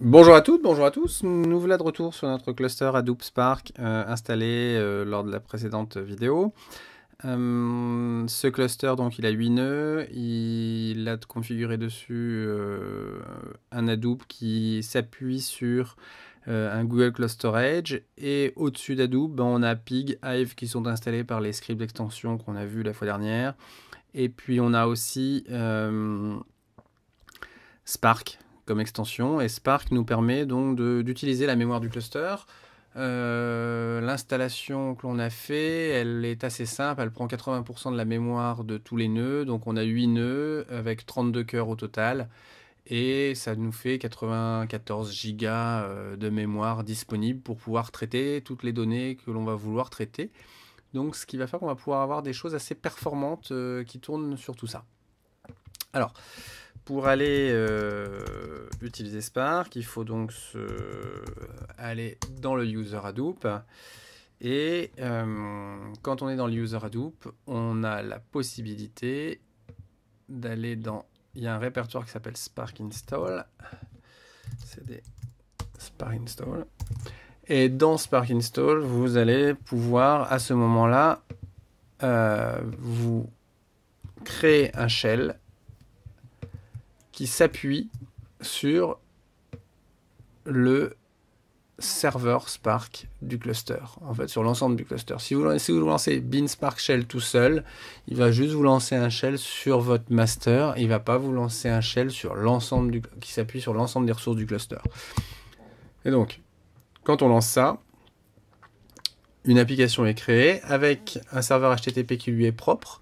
Bonjour à toutes, bonjour à tous. Nous voilà de retour sur notre cluster Hadoop Spark installé lors de la précédente vidéo. Ce cluster, donc, il a 8 nœuds. Il a configuré dessus un Hadoop qui s'appuie sur un Google Cloud Storage. Et au-dessus d'Hadoop, ben, on a Pig, Hive qui sont installés par les scripts d'extension qu'on a vus la fois dernière. Et puis on a aussi Spark comme extension, et Spark nous permet donc d'utiliser la mémoire du cluster. L'installation que l'on a fait, elle est assez simple, elle prend 80% de la mémoire de tous les nœuds, donc on a 8 nœuds avec 32 cœurs au total, et ça nous fait 94 gigas de mémoire disponible pour pouvoir traiter toutes les données que l'on va vouloir traiter. Donc ce qui va faire qu'on va pouvoir avoir des choses assez performantes qui tournent sur tout ça. Alors, pour aller utiliser Spark, il faut donc aller dans le user Hadoop. Et quand on est dans le user Hadoop, on a la possibilité d'aller dans... Il y a un répertoire qui s'appelle Spark Install. C'est des Spark Install. Et dans Spark Install, vous allez pouvoir, à ce moment-là, vous créer un shell qui s'appuie sur le serveur Spark du cluster, en fait sur l'ensemble du cluster. Si vous lancez bin Spark Shell tout seul, il va juste vous lancer un shell sur votre master, il ne va pas vous lancer un shell sur l'ensemble qui s'appuie sur l'ensemble des ressources du cluster. Et donc, quand on lance ça, une application est créée avec un serveur HTTP qui lui est propre.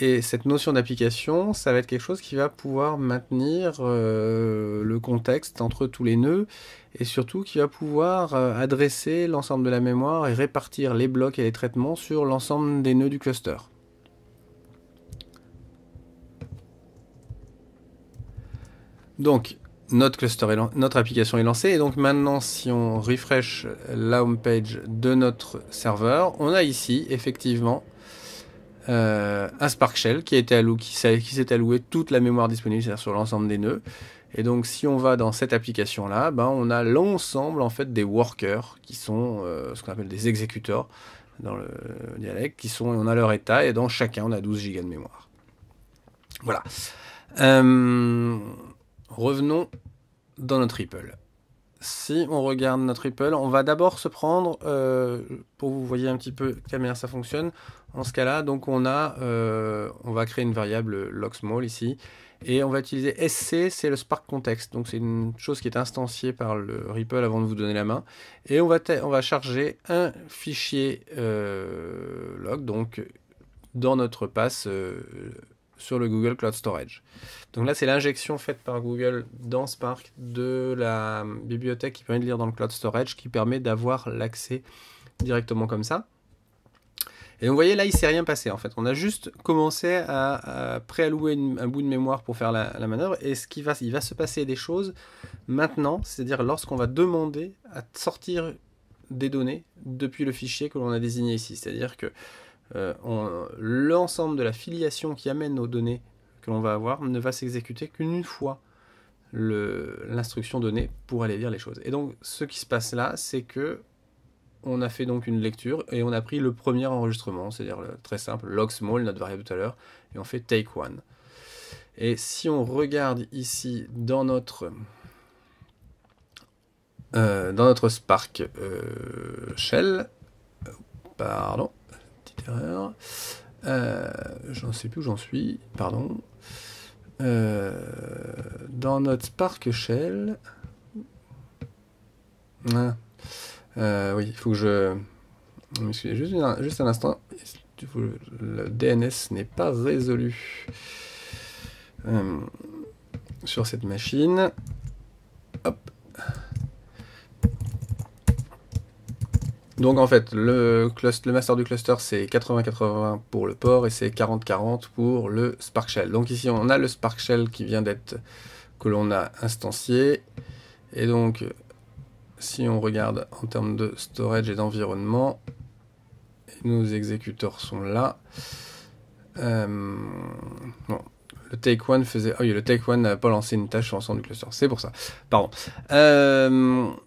Et cette notion d'application, ça va être quelque chose qui va pouvoir maintenir le contexte entre tous les nœuds et surtout qui va pouvoir adresser l'ensemble de la mémoire et répartir les blocs et les traitements sur l'ensemble des nœuds du cluster. Donc, notre application est lancée et donc maintenant, si on refresh la home page de notre serveur, on a ici effectivement un Spark Shell qui s'est alloué toute la mémoire disponible, c'est-à-dire sur l'ensemble des nœuds. Et donc, si on va dans cette application-là, ben, on a l'ensemble en fait des workers qui sont ce qu'on appelle des exécuteurs dans le dialecte, on a leur état et dans chacun on a 12 Go de mémoire. Voilà. Revenons dans notre REPL. Si on regarde notre REPL, on va d'abord se prendre, pour que vous voyez un petit peu quelle manière ça fonctionne, en ce cas-là, donc on va créer une variable logsmall ici, et on va utiliser SC, c'est le Spark Context, donc c'est une chose qui est instanciée par le REPL avant de vous donner la main, et on va charger un fichier log, donc dans notre pass sur le Google Cloud Storage. Donc là, c'est l'injection faite par Google dans Spark de la bibliothèque qui permet de lire dans le Cloud Storage, qui permet d'avoir l'accès directement comme ça. Et donc, vous voyez, là, il ne s'est rien passé, en fait. On a juste commencé à préallouer un bout de mémoire pour faire la manœuvre, et il va se passer des choses maintenant, c'est-à-dire lorsqu'on va demander à sortir des données depuis le fichier que l'on a désigné ici. C'est-à-dire que l'ensemble de la filiation qui amène aux données que l'on va avoir ne va s'exécuter qu'une fois l'instruction donnée pour aller lire les choses. Et donc ce qui se passe là, c'est que on a fait donc une lecture et on a pris le premier enregistrement, c'est-à-dire très simple, log small, notre variable tout à l'heure, et on fait take one. Et si on regarde ici dans notre Spark Shell, pardon, petite erreur, j'en sais plus où j'en suis, pardon. Dans notre Spark Shell, oui, il faut que je m'excuse juste un instant, le DNS n'est pas résolu sur cette machine. Hop. Donc en fait, le master du cluster, c'est 80-80 pour le port et c'est 40-40 pour le Spark Shell. Donc ici, on a le Spark Shell qui vient que l'on a instancié. Et donc, si on regarde en termes de storage et d'environnement, nos exécuteurs sont là. Bon, Le take one faisait... Ah oui, le take one n'a pas lancé une tâche sur l'ensemble du cluster. C'est pour ça. Pardon.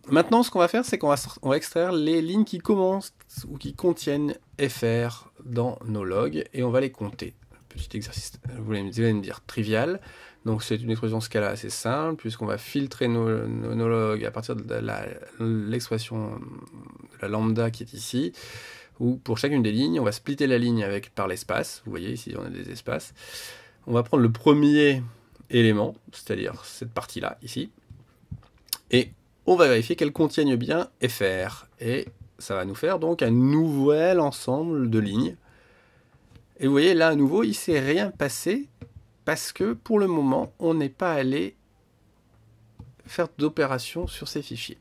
Maintenant, ce qu'on va faire, c'est qu'on va extraire les lignes qui commencent ou qui contiennent FR dans nos logs et on va les compter. Petit exercice, vous allez me dire trivial. Donc c'est une expression Scala assez simple puisqu'on va filtrer nos logs à partir de l'expression de la lambda qui est ici. Où pour chacune des lignes, on va splitter la ligne par l'espace. Vous voyez ici, on a des espaces. On va prendre le premier élément, c'est-à-dire cette partie-là, ici, et on va vérifier qu'elle contienne bien FR. Et ça va nous faire donc un nouvel ensemble de lignes. Et vous voyez, là, à nouveau, il ne s'est rien passé, parce que, pour le moment, on n'est pas allé faire d'opération sur ces fichiers.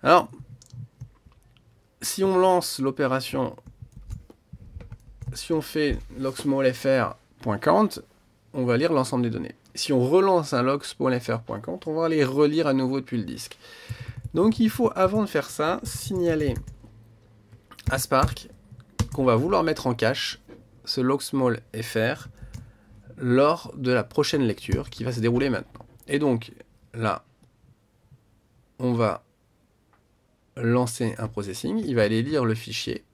Alors, si on lance l'opération, si on fait logsmallfr.count, on va lire l'ensemble des données. Si on relance un logsmallfr.count, on va les relire à nouveau depuis le disque. Donc il faut, avant de faire ça, signaler à Spark qu'on va vouloir mettre en cache ce logsmallfr lors de la prochaine lecture qui va se dérouler maintenant. Et donc là, on va lancer un processing, il va aller lire le fichier.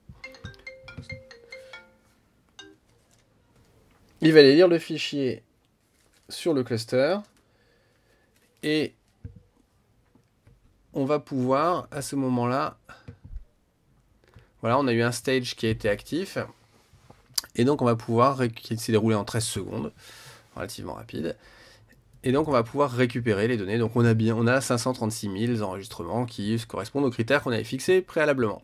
Il va aller lire le fichier sur le cluster et on va pouvoir, à ce moment-là, voilà, on a eu un stage qui a été actif et donc on va pouvoir, qui s'est déroulé en 13 secondes, relativement rapide, et donc on va pouvoir récupérer les données. Donc on a 536 000 enregistrements qui correspondent aux critères qu'on avait fixés préalablement.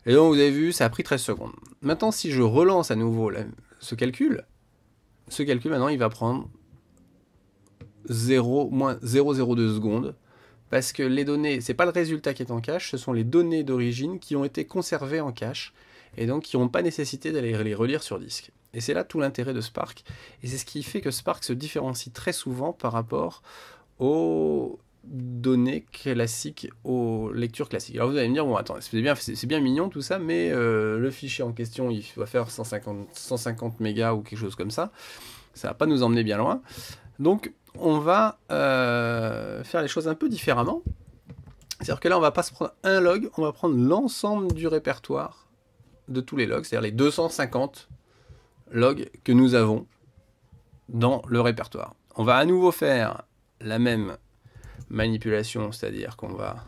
Et donc vous avez vu, ça a pris 13 secondes. Maintenant, si je relance à nouveau ce calcul maintenant, il va prendre moins 0,02 secondes, parce que les données, c'est pas le résultat qui est en cache, ce sont les données d'origine qui ont été conservées en cache, et donc qui n'ont pas nécessité d'aller les relire sur disque. Et c'est là tout l'intérêt de Spark, et c'est ce qui fait que Spark se différencie très souvent par rapport aux données classiques, aux lectures classiques. Alors vous allez me dire, bon attends, c'est bien mignon tout ça, mais le fichier en question, il va faire 150 mégas ou quelque chose comme ça. Ça va pas nous emmener bien loin. Donc on va faire les choses un peu différemment. C'est-à-dire que là, on va pas se prendre un log, on va prendre l'ensemble du répertoire de tous les logs, c'est-à-dire les 250 logs que nous avons dans le répertoire. On va à nouveau faire la même manipulation, c'est-à-dire qu'on va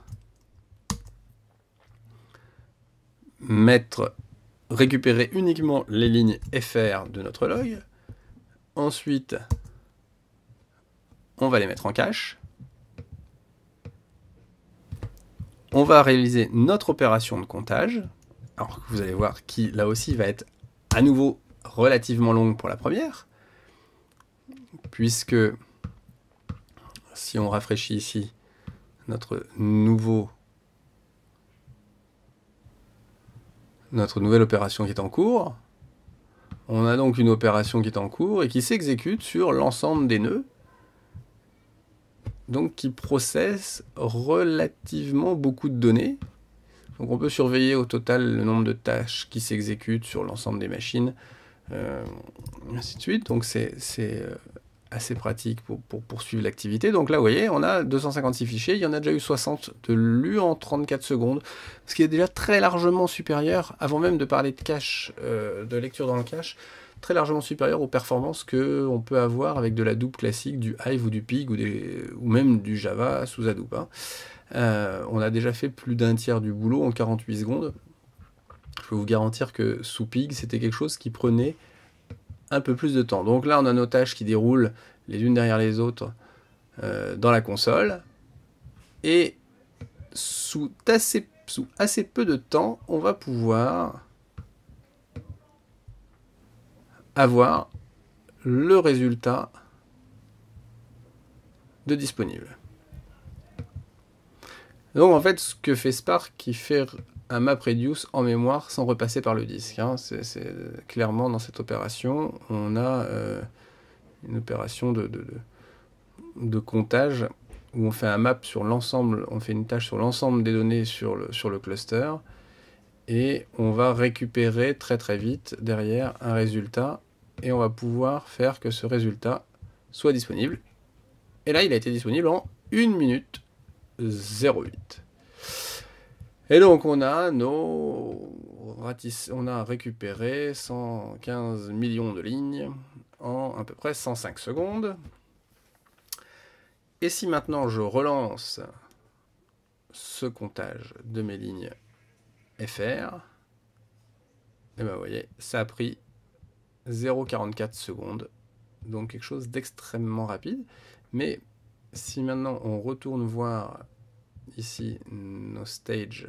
récupérer uniquement les lignes FR de notre log. Ensuite, on va les mettre en cache. On va réaliser notre opération de comptage. Alors vous allez voir qui, là aussi, va être à nouveau relativement longue pour la première, puisque si on rafraîchit ici notre nouvelle opération qui est en cours, on a donc une opération qui est en cours et qui s'exécute sur l'ensemble des nœuds, donc qui processe relativement beaucoup de données. Donc on peut surveiller au total le nombre de tâches qui s'exécutent sur l'ensemble des machines, ainsi de suite. Donc c'est assez pratique pour poursuivre l'activité. Donc là, vous voyez, on a 256 fichiers, il y en a déjà eu 60 de lus en 34 secondes, ce qui est déjà très largement supérieur, avant même de parler de cache, de lecture dans le cache, très largement supérieur aux performances qu'on peut avoir avec de la Hadoop classique, du Hive ou du Pig, ou même du Java sous Hadoop. On a déjà fait plus d'un tiers du boulot en 48 secondes. Je peux vous garantir que sous Pig, c'était quelque chose qui prenait un peu plus de temps. Donc là, on a nos tâches qui déroulent les unes derrière les autres dans la console. Et sous assez peu de temps, on va pouvoir avoir le résultat de disponible. Donc en fait, ce que fait Spark, qui fait un MapReduce en mémoire sans repasser par le disque. C'est clairement dans cette opération, on a une opération de comptage où on fait un map sur l'ensemble, on fait une tâche sur l'ensemble des données sur le cluster et on va récupérer très très vite derrière un résultat et on va pouvoir faire que ce résultat soit disponible. Et là, il a été disponible en 1 minute 08. Et donc, on a récupéré 115 millions de lignes en à peu près 105 secondes. Et si maintenant je relance ce comptage de mes lignes FR, et ben vous voyez, ça a pris 0,44 secondes, donc quelque chose d'extrêmement rapide. Mais si maintenant on retourne voir ici nos stages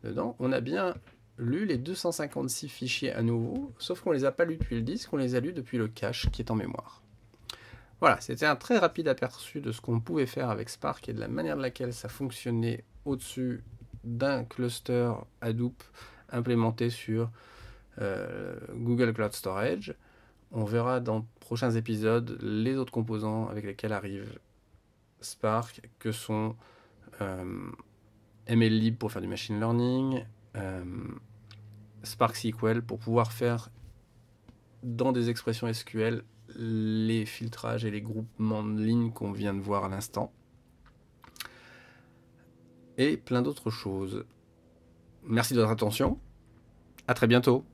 dedans, on a bien lu les 256 fichiers à nouveau, sauf qu'on ne les a pas lus depuis le disque, on les a lus depuis le cache qui est en mémoire. Voilà, c'était un très rapide aperçu de ce qu'on pouvait faire avec Spark et de la manière de laquelle ça fonctionnait au-dessus d'un cluster Hadoop implémenté sur Google Cloud Storage. On verra dans de prochains épisodes les autres composants avec lesquels arrive Spark, que sont MLlib pour faire du machine learning, Spark SQL pour pouvoir faire dans des expressions SQL les filtrages et les groupements de lignes qu'on vient de voir à l'instant. Et plein d'autres choses. Merci de votre attention. À très bientôt.